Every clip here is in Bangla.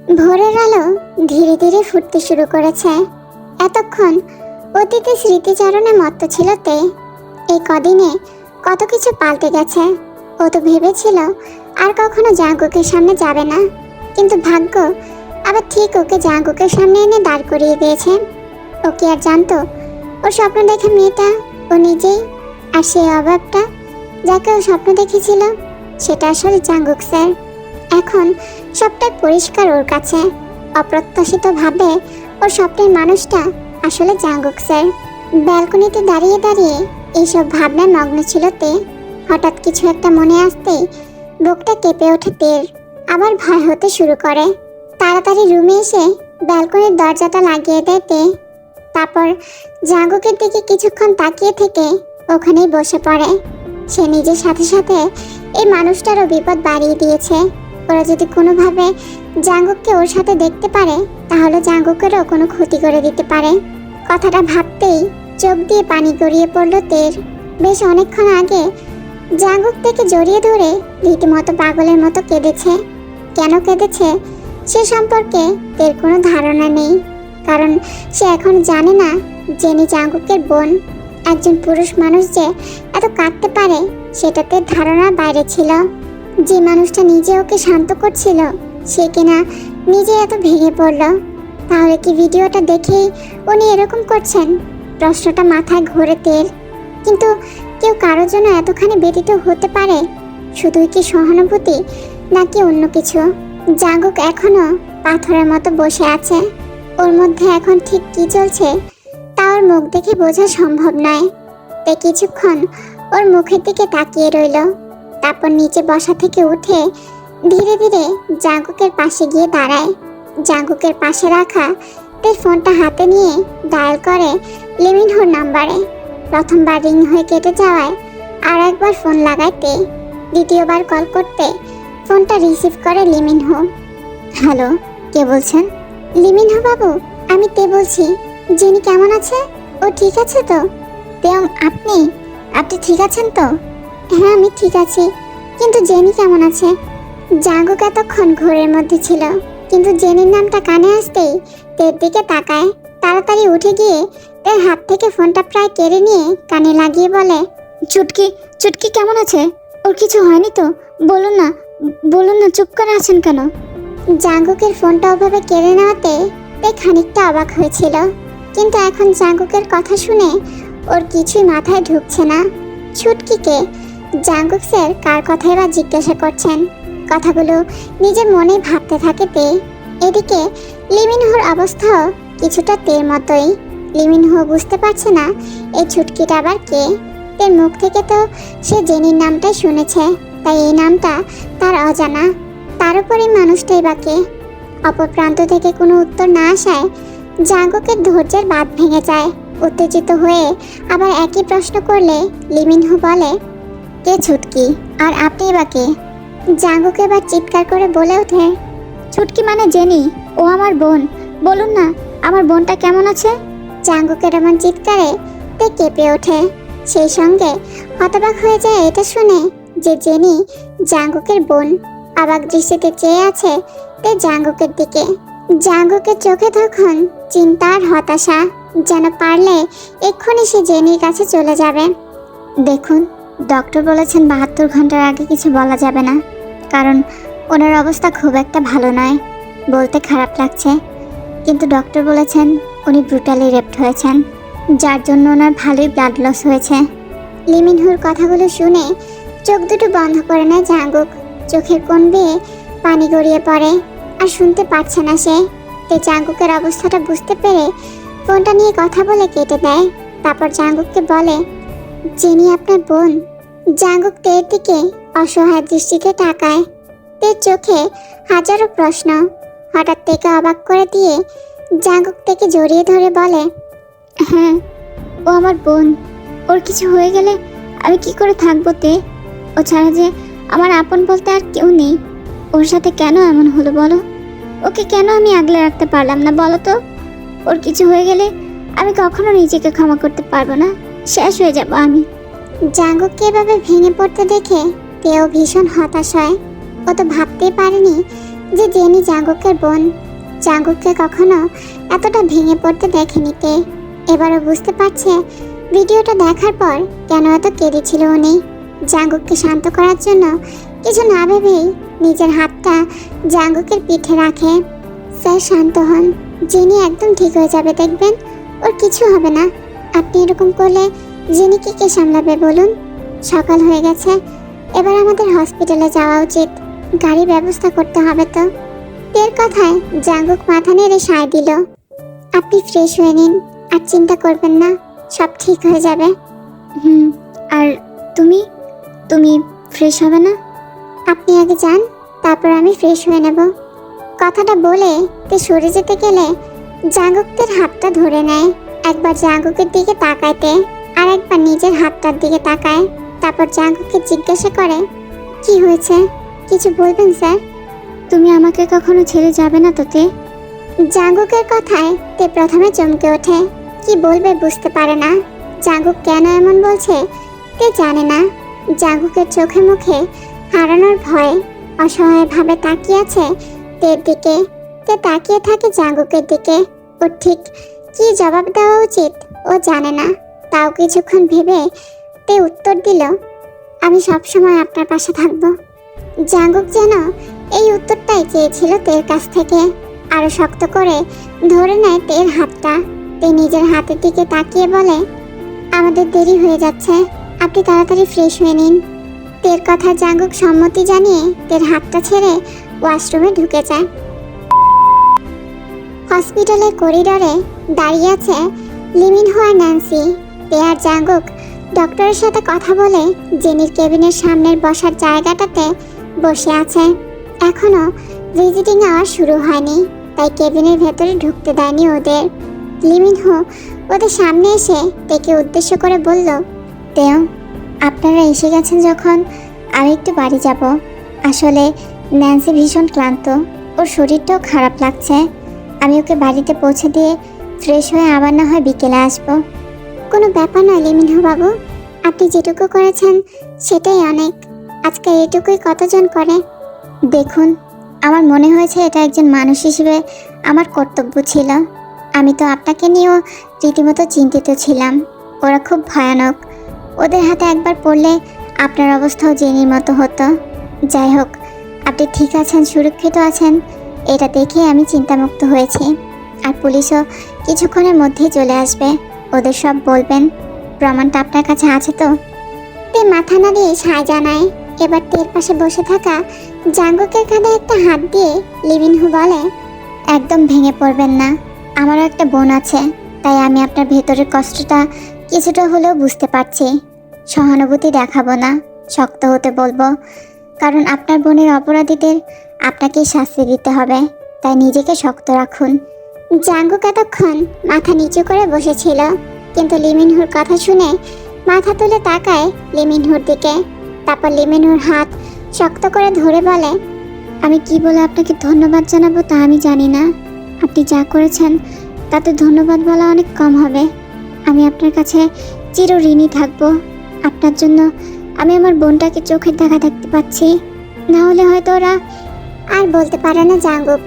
ভোরের আলো ধীরে ধীরে ফুটতে শুরু করেছে। এতক্ষণ অতীতে স্মৃতিচারণে মত্ত ছিল তে। এই কদিনে কত কিছু পাল্টে গেছে। ও তো ভেবেছিল আর কখনো জাঙ্কুকের সামনে যাবে না, কিন্তু ভাগ্য আবার ঠিক ওকে জাঙ্কুকের সামনে এনে দাঁড় করিয়ে দিয়েছে। ও কি আর জানতো ওর স্বপ্ন দেখে মেয়েটা ও নিজেই, আর সেই অভাবটা যাকে ও স্বপ্ন দেখেছিল সেটা আসলে জাঙ্কুক স্যার। এখন সবটাই পরিষ্কার ওর কাছে। অপ্রত্যাশিতভাবে ওর স্বপ্নের মানুষটা আসলে জাঙ্কুক স্যার। ব্যালকনিতে দাঁড়িয়ে দাঁড়িয়ে এইসব ভাবনায় মগ্ন ছিল তে। হঠাৎ কিছু একটা মনে আসতেই বুকটা কেঁপে ওঠে তের। আবার ভয় হতে শুরু করে। তাড়াতাড়ি রুমে এসে ব্যালকনির দরজাটা লাগিয়ে দেয় তে। তারপর জাঙ্কুকের দিকে কিছুক্ষণ তাকিয়ে থেকে ওখানেই বসে পড়ে। সে নিজের সাথে সাথে এই মানুষটারও বিপদ বাড়িয়ে দিয়েছে। ওরা যদি কোনোভাবে জাঙ্কুককে ওর সাথে দেখতে পারে তাহলে জাঙ্কুকেরও কোনো ক্ষতি করে দিতে পারে। কথাটা ভাবতেই চোখ দিয়ে পানি গড়িয়ে পড়ল তের। বেশ অনেকক্ষণ আগে জাঙ্কুক থেকে জড়িয়ে ধরে রীতিমতো পাগলের মতো কেঁদেছে। কেন কেঁদেছে সে সম্পর্কে তের কোনো ধারণা নেই, কারণ সে এখন জানে না জেনি জাঙ্কুকের বোন। একজন পুরুষ মানুষ যে এত কাঁদতে পারে সেটা তের ধারণার বাইরে ছিল। যে মানুষটা নিজে ওকে শান্ত করছিল সে কিনা নিজে এত ভেঙে পড়ল। তাহলে কি ভিডিওটা দেখেই উনি এরকম করছেন? প্রশ্নটা মাথায় ঘোরে তের। কিন্তু কেউ কারোর জন্য এতখানি ব্যতীত হতে পারে? শুধুই কি সহানুভূতি নাকি অন্য কিছু? জাঙ্কুক এখনো পাথরের মতো বসে আছে। ওর মধ্যে এখন ঠিক কি চলছে তা ওর মুখ দেখে বোঝা সম্ভব নয়। তে কিছুক্ষণ ওর মুখের দিকে তাকিয়ে রইল। তারপর নিচে বসা থেকে উঠে ধীরে ধীরে জাঙ্কুকের পাশে গিয়ে দাঁড়ায়। জাঙ্কুকের পাশে রাখা তের ফোনটা হাতে নিয়ে ডায়াল করে লিমিনহোর নাম্বারে। প্রথমবার রিং হয়ে কেটে যাওয়ায় আর একবার ফোন লাগায় তে। দ্বিতীয়বার কল করতে ফোনটা রিসিভ করে লিমিনহো। হ্যালো, কে বলছেন? লিমিনহো বাবু, আমি তে বলছি। জেনি কেমন আছে? ও ঠিক আছে তো? তেয়ং, আপনি আপনি ঠিক আছেন তো? হ্যাঁ, আমি ঠিক আছি, কিন্তু জেনি কেমন আছে? জাঙ্কুক এতক্ষণ ঘোরের মধ্যে ছিল, কিন্তু জেনির নামটা কানে আসতেই তের দিকে তাকায়। তাড়াতাড়ি উঠে গিয়ে তের হাত থেকে ফোনটা প্রায় কেড়ে নিয়ে কানে লাগিয়ে বলে, চুটকি চুটকি কেমন আছে? ওর কিছু হয়নি তো? বলুন না, বলুন না, চুপ করে আছেন কেন? জাঙ্কুকের ফোনটা ওভাবে কেড়ে নেওয়াতে তে খানিকটা অবাক হয়েছিল, কিন্তু এখন জাঙ্কুকের কথা শুনে ওর কিছুই মাথায় ঢুকছে না। ছুটকিকে জাঙ্কুক স্যার কার কথাই বা জিজ্ঞাসা করছেন? কথাগুলো নিজের মনে ভাবতে থাকে তে। এদিকে লিমিনহোর অবস্থাও কিছুটা তের মতোই। লিমিনহো বুঝতে পারছে না এই ছুটকিটা আবার কে। তের মুখ থেকে তো সে জেনির নামটাই শুনেছে, তাই এই নামটা তার অজানা। তার উপরই মানুষটাই বা কে? অপর প্রান্ত থেকে কোনো উত্তর না আসায় জাঙ্কুকের ধৈর্যের বাঁধ ভেঙে যায়। উত্তেজিত হয়ে আবার একই প্রশ্ন করলে লিমিনহো বলে, কে ছুটকি, আর আপনি বা কে? জাঙ্কুক এবার চিৎকার করে বলে ওঠে, ছুটকি মানে জেনি, ও আমার বোন। বলুন না, আমার বোনটা কেমন আছে? জাঙ্কুকের এমন চিৎকারে তে কেঁপে ওঠে। সেই সঙ্গে হতবাক হয়ে যায় এটা শুনে যে জেনি জাঙ্কুকের বোন। অবাক দৃষ্টিতে চেয়ে আছে তে জাঙ্কুকের দিকে। জাঙ্কুকের চোখে তখন চিন্তা আর হতাশা, যেন পারলে এক্ষুনি সে জেনির কাছে চলে যাবে। দেখুন, ডক্টর বলেছেন 72 ঘন্টার আগে কিছু বলা যাবে না, কারণ ওনার অবস্থা খুব একটা ভালো নয়। বলতে খারাপ লাগছে, কিন্তু ডক্টর বলেছেন উনি ব্রুটালি রেপড হয়েছেন, যার জন্য ওনার ভালোই ব্লাড লস হয়েছে। লিমিনহুর কথাগুলো শুনে চোখ দুটো বন্ধ করে নেয় জাঙ্কুক। চোখের কোণ বেয়ে পানি গড়িয়ে পড়ে, আর শুনতে পারছে না সে। তে জাঙ্কুকের অবস্থাটা বুঝতে পেরে ফোনটা নিয়ে কথা বলে কেটে দেয়। তারপর জাঙ্কুককে বলে, জেনি আপনার বোন? জাঙ্কুক তের দিকে অসহায় দৃষ্টিতে তাকায়। তের চোখে হাজারো প্রশ্ন। হঠাৎ থেকে অবাক করে দিয়ে জাঙ্কুক থেকে জড়িয়ে ধরে বলে, হ্যাঁ, ও আমার বোন। ওর কিছু হয়ে গেলে আমি কি করে থাকবো তে? ও ছাড়া যে আমার আপন বলতে আর কেউ নেই। ওর সাথে কেন এমন হলো বলো? ওকে কেন আমি আগলে রাখতে পারলাম না বলো তো? ওর কিছু হয়ে গেলে আমি কখনো নিজেকে ক্ষমা করতে পারবো না, শেষ হয়ে যাব আমি। জাঙ্কুককে এভাবে ভেঙে পড়তে দেখে তেও ভীষণ হতাশ হয়। ও তো ভাবতেই পারেনি যে জেনি জাঙ্গুকের বোন। জাঙ্গুককে কখনো এতটা ভেঙে পড়তে দেখেনি তে। এবারও বুঝতে পারছে ভিডিওটা দেখার পর কেন এত কেঁদেছিল উনি। জাঙ্গুককে শান্ত করার জন্য কিছু না ভেবেই নিজের হাতটা জাঙ্গুকের পিঠে রাখে। স্যার শান্ত হন, জেনি একদম ঠিক হয়ে যাবে, দেখবেন ওর কিছু হবে না। আপনি এরকম করলে জেনিকে কে সামলাবে বলুন? সকাল হয়ে গেছে, এবার আমাদের হসপিটালে যাওয়া উচিত। গাড়ি ব্যবস্থা করতে হবে তো। তের কথায় জাঙ্গুক মাথা নেড়ে সায় দিল। আপনি ফ্রেশ হয়ে নিন, আর চিন্তা করবেন না, সব ঠিক হয়ে যাবে। আর তুমি তুমি ফ্রেশ হবে না? আপনি আগে যান, তারপর আমি ফ্রেশ হয়ে নেব। কথাটা বলে তে সরে যেতে গেলে জাঙ্গুকের হাতটা ধরে নেয়। একবার জাঙ্গুকের দিকে তাকাইতে, আর একবার নিজের হাতটার দিকে তাকায়। তারপর জাঙ্গুককে জিজ্ঞাসা করে, কি হয়েছে, কিছু বলবেন স্যার? তুমি আমাকে কখনো ছেড়ে যাবে না তো তে? জাঙ্গুকের কথায় তে প্রথমে চমকে ওঠে। কি বলবে বুঝতে পারে না। জাঙ্গুক কেন এমন বলছে তে জানে না। জাঙ্গুকের চোখে মুখে হারানোর ভয় অসহায়ভাবে তাকিয়ে আছে তের দিকে। তে তাকিয়ে থাকে জাঙ্গুকের দিকে। ওর ঠিক কি জবাব দেওয়া উচিত ও জানে না। তাও কিছুক্ষণ ভেবে তে উত্তর দিল, আমি সবসময় আপনার পাশে থাকব। জাঙ্গুক যেন এই উত্তরটাই চেয়েছিল তের কাছ থেকে। আরো শক্ত করে ধরে নেয় তের হাতটা। তে নিজের হাতের দিকে তাকিয়ে বলে, আমাদের দেরি হয়ে যাচ্ছে, আপনি তাড়াতাড়ি ফ্রেশ হয়ে নিন। তের কথা জাঙ্গুক সম্মতি জানিয়ে তের হাতটা ছেড়ে ওয়াশরুমে ঢুকে যায়। হসপিটালের করিডোরে দাঁড়িয়ে আছে লিমিনহো আর ন্যান্সি। তে আর জাঙ্গুক ডক্টরের সাথে কথা বলে জেনির কেবিনের সামনের বসার জায়গাটাতে বসে আছে। এখনো ভিজিটিং আওয়ার শুরু হয়নি, তাই কেবিনের ভেতরে ঢুকতে দেয়নি ওদের। লিমিনহো ওদের সামনে এসে তেকে উদ্দেশ্য করে বলল, তেও, আপনারা এসে গেছেন যখন আমি একটু বাড়ি যাব। আসলে ন্যান্সি ভীষণ ক্লান্ত, ওর শরীরটাও খারাপ লাগছে। আমি ওকে বাড়িতে পৌঁছে দিয়ে ফ্রেশ হয়ে আবার না হয় বিকেলে আসবো। কোনো ব্যাপার নয় লিমিনহো বাবু, আপনি যেটুকু করেছেন সেটাই অনেক। আজকে এটুকুই কতজন করে। দেখুন, আমার মনে হয়েছে এটা একজন মানুষ হিসেবে আমার কর্তব্য ছিল। আমি তো আপনাকে নিয়েও রীতিমতো চিন্তিত ছিলাম। ওরা খুব ভয়ানক, ওদের হাতে একবার পড়লে আপনার অবস্থাও জেনির মতো হতো। যাই হোক, আপনি ঠিক আছেন, সুরক্ষিত আছেন, এটা দেখে আমি চিন্তামুক্ত হয়েছি। আর পুলিশও কিছুক্ষণের মধ্যেই চলে আসবে, ওদের সব বলবেন। প্রমাণটা আপনার কাছে আছে তো? তে মাথা নাড়িয়ে সায় জানায়। এবার তের পাশে বসে থাকা জাঙ্গুকের কাঁধে একটা হাত দিয়ে লিমিনহো বলে, একদম ভেঙে পড়বেন না। আমারও একটা বোন আছে, তাই আমি আপনার ভেতরের কষ্টটা কিছুটা হলেও বুঝতে পারছি। সহানুভূতি দেখাবো না, শক্ত হতে বলবো, কারণ আপনার বোনের অপরাধীদের আপনাকেই শাস্তি দিতে হবে। তাই নিজেকে শক্ত রাখুন। জাঙ্গুক এতক্ষণ মাথা নিচু করে বসেছিল, কিন্তু লিমিনহুর কথা শুনে মাথা তুলে তাকায় লিমিনহুর দিকে। তারপর লিমিনহুর হাত শক্ত করে ধরে বলে, আমি কি বলে আপনাকে ধন্যবাদ জানাবো তা আমি জানি না। আপনি যা করেছেন তাতে ধন্যবাদ বলা অনেক কম হবে। আমি আপনার কাছে চির ঋণী থাকবো। আপনার জন্য আমি আমার বোনটাকে চোখের দেখা দেখতে পাচ্ছি, না হলে হয়তো ওরা। আর বলতে পারে না জাঙ্গুক,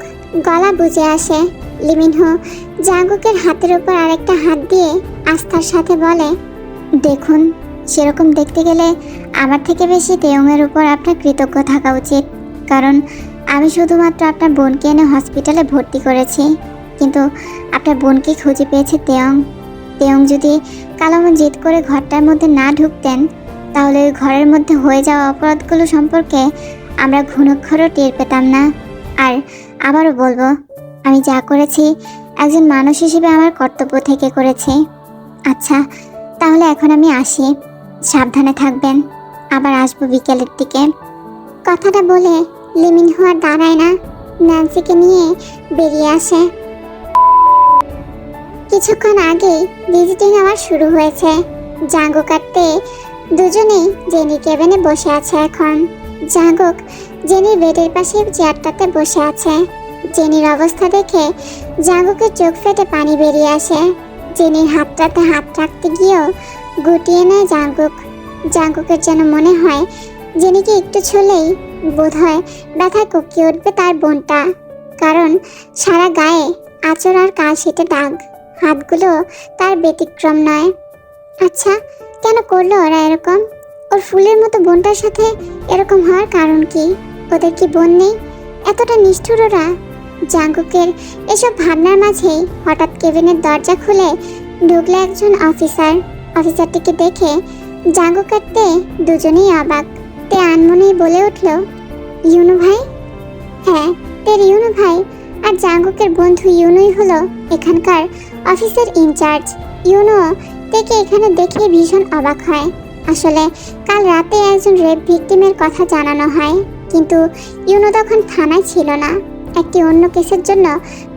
গলা বুঝে আসে। লিমিনহো জাঙ্গুকের হাতের উপর আরেকটা হাত দিয়ে আস্থার সাথে বলে, দেখুন, সেরকম দেখতে গেলে আমার থেকে বেশি তেয়ংয়ের উপর আপনার কৃতজ্ঞ থাকা উচিত। কারণ আমি শুধুমাত্র আপনার বোনকে এনে হসপিটালে ভর্তি করেছি, কিন্তু আপনার বোনকে খুঁজে পেয়েছে তেয়ং। তেয়ং যদি কালামন জিদ করে ঘরটার মধ্যে না ঢুকতেন, তাহলে ওই ঘরের মধ্যে হয়ে যাওয়া অপরাধগুলো সম্পর্কে আমরা ঘুণক্ষরও টের পেতাম না। আর আবারও বলবো, আমি যা করেছি একজন মানুষ হিসেবে আমার কর্তব্য থেকে করেছি। আচ্ছা, তাহলে এখন আমি আসি, সাবধানে থাকবেন, আবার আসবো বিকেলের দিকে। কথাটা বলে লিমিনহো আর দাঁড়ায় না, ন্যান্সিকে নিয়ে বেরিয়ে আসে। কিছুক্ষণ আগে ভিজিটিং আওয়ার শুরু হয়েছে। জাঙ্গুক আর তে দুজনেই জেনির কেবিনে বসে আছে এখন। জাঙ্গুক জেনির বেডের পাশে চেয়ারটাতে বসে আছে। জেনির অবস্থা দেখে জাঙ্গুকের চোখ ফেটে পানি বেরিয়ে আসে। জেনির হাতটাতে হাত রাখতে গিয়েও গুটিয়ে নেয় জাঙ্গুক। জাঙ্গুকের যেন মনে হয় জেনিকে একটু ছুঁলেই বোধহয় ব্যথায় কুঁকিয়ে উঠবে তার বোনটা, কারণ সারা গায়ে আঁচড় আর কালশিটে দাগ। হাতগুলো তার ব্যতিক্রম নয়। আচ্ছা, কেন করলো ওরা এরকম? ওর ফুলের মতো বোনটার সাথে এরকম হওয়ার কারণ কি? ওদের কি বোন নেই? এতটা নিষ্ঠুর ওরা? জাঙ্গুকের এসব ভাবনার মাঝেই হঠাৎ কেবিনের দরজা খুলে ঢুকলো একজন অফিসার। অফিসারটিকে দেখে জাঙ্গুক আর তে দুজনেই অবাক। তে আনমনেই বলে উঠল, ইউনু ভাই? হ্যাঁ, তের ইউনু ভাই। আর জাঙ্গুকের বন্ধু ইউনুই হলো এখানকার অফিসের ইনচার্জ। ইউনু তেকে এখানে দেখে ভীষণ অবাক হয়। আসলে কাল রাতে একজন রেপ ভিকটিমের কথা জানানো হয়, কিন্তু ইউনু তখন থানায় ছিল না, একটি অন্য কেসের জন্য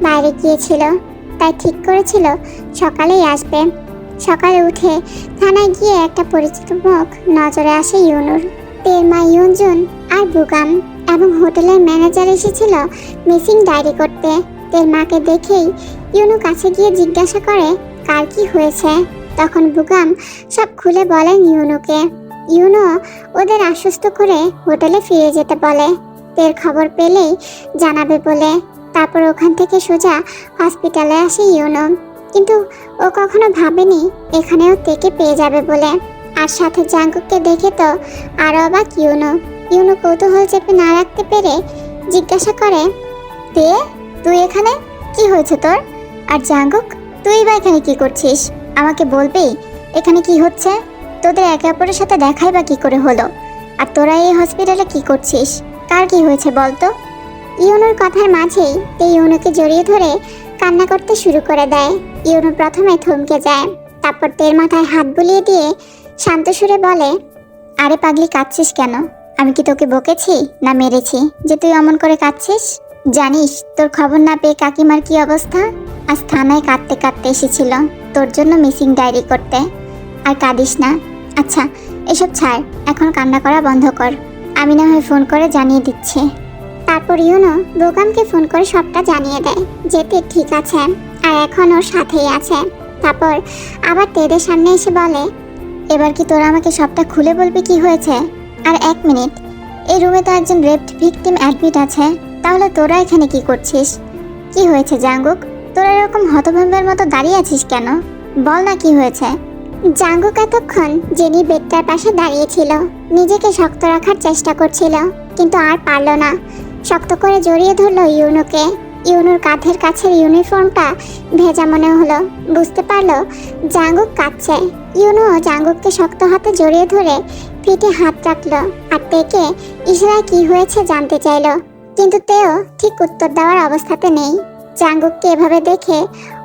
বাইরে গিয়েছিল। তাই ঠিক করেছিল সকালেই আসবে। সকালে উঠে থানায় গিয়ে একটা পরিচিত মুখ নজরে আসে ইউনুর। তের মা ইউনজুন আর বুগাম এবং হোটেলের ম্যানেজার এসেছিল মিসিং ডায়েরি করতে। তের মাকে দেখেই ইউনু কাছে গিয়ে জিজ্ঞাসা করে কার কি হয়েছে। তখন বুগাম সব খুলে বলেন ইউনুকে। ইউনু ওদের আশ্বস্ত করে হোটেলে ফিরে যেতে বলে, তের খবর পেলেই জানাবে বলে। তারপর ওখান থেকে সোজা হসপিটালে আসে ইউনু, কিন্তু ও কখনো ভাবেনি এখানেও তেকে পেয়ে যাবে বলে। আর সাথে জাঙ্গুককে দেখে তো আরও অবাক ইউনু। ইউনু কৌতূহল চেপে না রাখতে পেরে জিজ্ঞাসা করে, তে তুই এখানে? কি হয়েছে তোর? আর জাঙ্গুক, তুই বা এখানে কি করছিস? আমাকে বলবি এখানে কি হচ্ছে? তোদের একে অপরের সাথে দেখাই বা কি করে হলো? আর তোরা এই হসপিটালে কি করছিস? কার কি হয়েছে বলতো? ইউনুর কথার মাঝেই তে ইউনুকে জড়িয়ে ধরে কান্না করতে শুরু করে দেয়। ইউনু প্রথমে থমকে যায়, তারপর তের মাথায় হাত বুলিয়ে দিয়ে শান্ত সুরে বলে, আরে পাগলি, কাঁদছিস কেন? আমি কি তোকে বকেছি না মেরেছি যে তুই অমন করে কাঁদছিস? জানিস তোর খবর না পেয়ে কাকিমার কি অবস্থা? আজ থানায় কাঁদতে কাঁদতে এসেছিল তোর জন্য মিসিং ডায়েরি করতে। আর কাঁদিস না। আচ্ছা এসব ছাড়, এখন কান্না করা বন্ধ কর। আমি না হয় ফোন করে জানিয়ে দিচ্ছি। তারপর ইউনো বোগামকে ফোন করে সবটা জানিয়ে দেয়, যেতে ঠিক আছে আর এখন ওর সাথেই আছে। তারপর আবার তেদের সামনে এসে বলে, এবার কি তোরা আমাকে সবটা খুলে বলবি কি হয়েছে? আর এক মিনিট, এই রুমে তো একজন রেপ ভিকটিম অ্যাডমিট আছে, তাহলে তোরা এখানে কি করছিস? কি হয়েছে জাঙ্গুক? তোরা এরকম হতভম্বের মতো দাঁড়িয়ে আছিস কেন? বল না কি হয়েছে? জাঙ্গুক এতক্ষণ জেনি বেডটার পাশে দাঁড়িয়েছিল, নিজেকে শক্ত রাখার চেষ্টা করছিল, কিন্তু আর পারল না। শক্ত করে জড়িয়ে ধরলো ইউনুকে। ইউনুর কাঁধের কাছের ইউনিফর্মটা ভেজা মনে হলো, বুঝতে পারলো জাঙ্গুক কাঁদছে। ইউনু জাঙ্গুককে শক্ত হাতে জড়িয়ে ধরে পিঠে হাত রাখলো আর তেকে ইশারায় কি হয়েছে জানতে চাইলো, কিন্তু তেও ঠিক উত্তর দেওয়ার অবস্থাতে নেই। জাঙ্গুককে এভাবে দেখে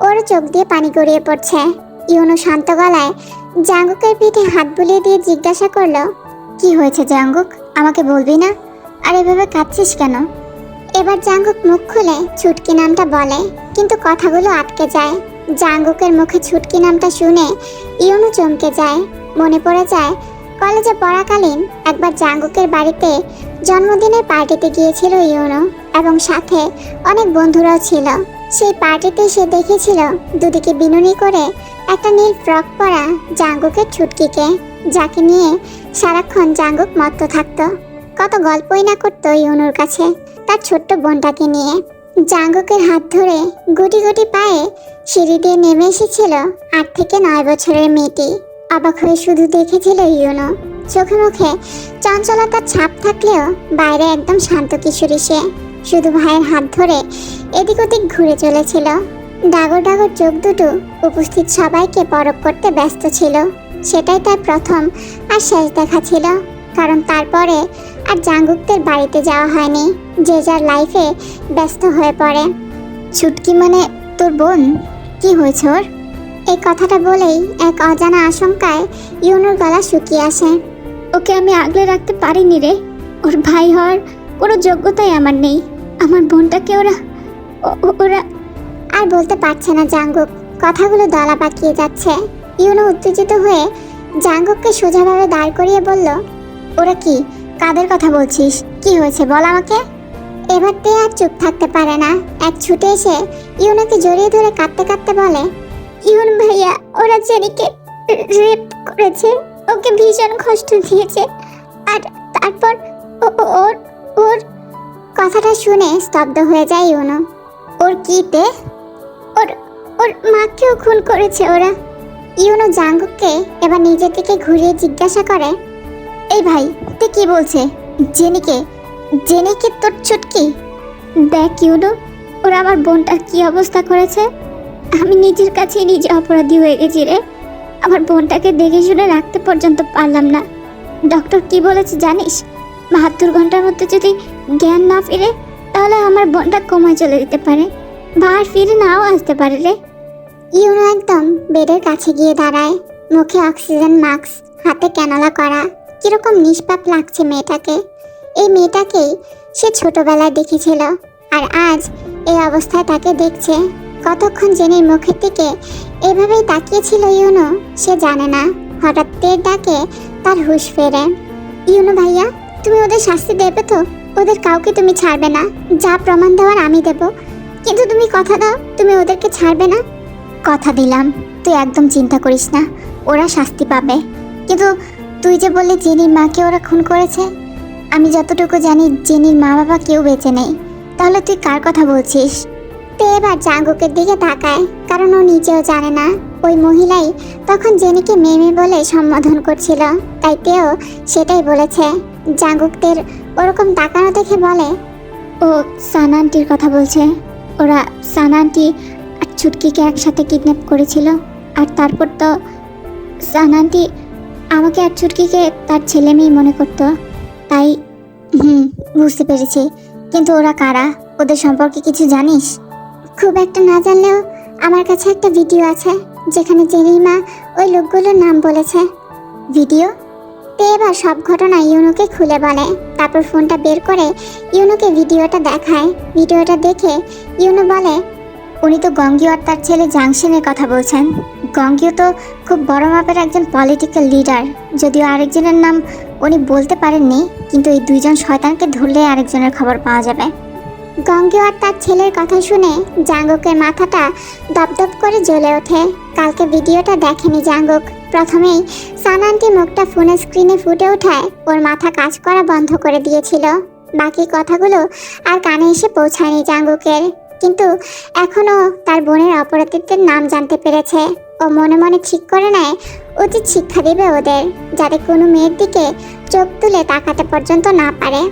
ওর চোখ দিয়ে পানি গড়িয়ে পড়ছে। ইউনু শান্ত গলায় জাঙ্গুকের পিঠে হাত বুলিয়ে দিয়ে জিজ্ঞাসা করলো, কি হয়েছে জাঙ্গুক? আমাকে বলবি না? আর এভাবে কাঁদছিস কেন? এবার জাঙ্গুক মুখ খুলে ছুটকি নামটা বলে, কিন্তু কথাগুলো আটকে যায়। জাঙ্গুকের মুখে ছুটকি নামটা শুনে ইউনু চমকে যায়। মনে পড়ে যায় কলেজে পড়াকালীন একবার জাঙ্গুকের বাড়িতে জন্মদিনের পার্টিতে গিয়েছিল ইউনু, এবং সাথে অনেক বন্ধুরাও ছিল। সেই পার্টিতে সে দেখেছিল দুদিকে বিনুনি করে একটা নীল ফ্রক পরা জাঙ্গুকের ছুটকিকে, যাকে নিয়ে সারাক্ষণ জাঙ্গুক মত্ত থাকতো। কত গল্পই না করতো ইউনুর কাছে তার ছোট্ট বোনটাকে নিয়ে। জাঙ্গুকের হাত ধরে গুটি গুটি পায়ে সিঁড়ি দিয়ে নেমে এসেছিল 8 থেকে 9 বছরের মেয়েটি। অবাক হয়ে শুধু দেখেছিল ইউনু। চোখে মুখে চঞ্চলতার ছাপ থাকলেও বাইরে একদম শান্ত কিশোরী সে। শুধু ভাইয়ের হাত ধরে এদিক ওদিক ঘুরে চলেছিল। ডাগর ডাগর চোখ দুটো উপস্থিত সবাইকে পরখ করতে ব্যস্ত ছিল। সেটাই তার প্রথম আর শেষ দেখা ছিল, কারণ তারপরে আর জাঙ্গুকদের বাড়িতে যাওয়া হয়নি। যে যার লাইফে ব্যস্ত হয়ে পড়ে। ছুটকি মানে তোর বোন? কি হয়েছে ওর? এই কথাটা বলেই এক অজানা আশঙ্কায় ইউনুর গলা শুকিয়ে আসে। ওকে আমি আগলে রাখতে পারিনি রে। ওর ভাই হওয়ার কোনো যোগ্যতাই আমার নেই। আমার বোনটাকে ওরা আর বলতে পারছে না জাঙ্গুক। কথাগুলো দলা পাকিয়ে যাচ্ছে। ইউনু উত্তেজিত হয়ে জাঙ্গুককে সোজাভাবে দাঁড় করিয়ে বলল, ওরা কি? কাদের কথা বলছিস? কি হয়েছে বল আমাকে। এবার তে আর চুপ থাকতে পারে না। এক ছুটে এসে ইউনুকে জড়িয়ে ধরে কাঁদতে কাঁদতে বলে, ইউন ভাইয়া, ওরা জেনিকে রেপ করেছে, ওকে ভীষণ কষ্ট দিয়েছে। আর তারপর ওর কথাটা শুনে স্তব্ধ হয়ে যায় ইউনো। ওর কিতে? ওর ওর মাকেও খুন করেছে ওরা। ইউনো জাঙ্গুককে এবার নিজের দিকে ঘুরিয়ে জিজ্ঞাসা করে, এই ভাই তুই কি বলছে? জেনিকে জেনিকে তোর ছুটকি? দেখ ইউনো, ওরা আমার বোনটার কি অবস্থা করেছে। আমি নিজের কাছেই নিজে অপরাধী হয়ে গেছি রে। আমার বোনটাকে দেখে শুনে রাখতে পর্যন্ত পারলাম না। ডক্টর কি বলেছে জানিস? 72 ঘন্টার মধ্যে যদি জ্ঞান না ফিরে তাহলে আমার বোনটা কোমায় চলে যেতে পারে বা আর ফিরে নাও আসতে পারে রে। ইউনো একদম বেডের কাছে গিয়ে দাঁড়ায়, মুখে অক্সিজেন মাস্ক, হাতে ক্যানোলা করা। কিরকম নিষ্পাপ লাগছে মেয়েটাকে। এই মেয়েটাকেই সে ছোটবেলায় দেখেছিল, আর আজ এই অবস্থায় তাকে দেখছে। কতক্ষণ জেনির মুখের দিকে এভাবেই তাকিয়েছিল ইউনো সে জানে না। হঠাৎ তের ডাকে তার হুঁশ ফেরে। ইউনো ভাইয়া, তুমি ওদের শাস্তি দেবে তো? ওদের কাউকে তুমি ছাড়বে না। যা প্রমাণ দেওয়ার আমি দেব, কিন্তু তুমি কথা দাও তুমি ওদেরকে ছাড়বে না। কথা দিলাম, তুই একদম চিন্তা করিস না, ওরা শাস্তি পাবে। কিন্তু তুই যে বললি জেনির মাকে ওরা খুন করেছে, আমি যতটুকু জানি জেনির মা বাবা কেউ বেঁচে নেই। তাহলে তুই কার কথা বলছিস? তে এবার জাঙ্গুকের দিকে তাকায়, কারণ ও নিজেও জানে না। ওই মহিলাই তখন জেনিকে মেয়ে বলে সম্বোধন করছিল, তাই তেও সেটাই বলেছে। জাঙ্গুকদের ওরকম তাকানো দেখে বলে, ও সানা আন্টির কথা বলছে। ওরা সানা আন্টি আর ছুটকিকে একসাথে কিডন্যাপ করেছিল, আর তারপর তো সানা আন্টি আমাকে আর ছুটকিকে তার ছেলে মেয়ে মনে করতো। তাই বুঝতে পেরেছি। কিন্তু ওরা কারা? ওদের সম্পর্কে কিছু জানিস? খুব একটা না জানলেও আমার কাছে একটা ভিডিও আছে যেখানে জেনির মা ওই লোকগুলোর নাম বলেছে। ভিডিও? তে এবার সব ঘটনা ইউনোকে খুলে বলে, তারপর ফোনটা বের করে ইউনোকে ভিডিওটা দেখায়। ভিডিওটা দেখে ইউনো বলে, উনি তো গঙ্গিও আর তার ছেলে জাংশনের কথা বলছেন। গঙ্গিও তো খুব বড় মাপের একজন পলিটিক্যাল লিডার, যদিও আরেকজনের নাম উনি বলতে পারেননি, কিন্তু এই দুইজন শয়তানকে ধরলে আরেকজনের খবর পাওয়া যাবে। গঙ্গিও আর তার ছেলের কথা শুনে জাঙ্গুকের মাথাটা দপদপ করে জ্বলে ওঠে। কালকে ভিডিওটা দেখেনি জাঙ্গুক। প্রথমেই সানা আন্টি মুখটা ফোনের স্ক্রিনে ফুটে ওঠায় ওর মাথা কাজ করা বন্ধ করে দিয়েছিল। বাকি কথাগুলো আর কানে এসে পৌঁছায়নি জাঙ্গুকের, কিন্তু এখনও তার বোনের অপরাধীদের নাম জানতে পেরেছে। ও মনে মনে ঠিক করে নেয় উচিত শিক্ষা দেবে ওদের, যাতে কোনো মেয়ের দিকে চোখ তুলে তাকাতে পর্যন্ত না পারে।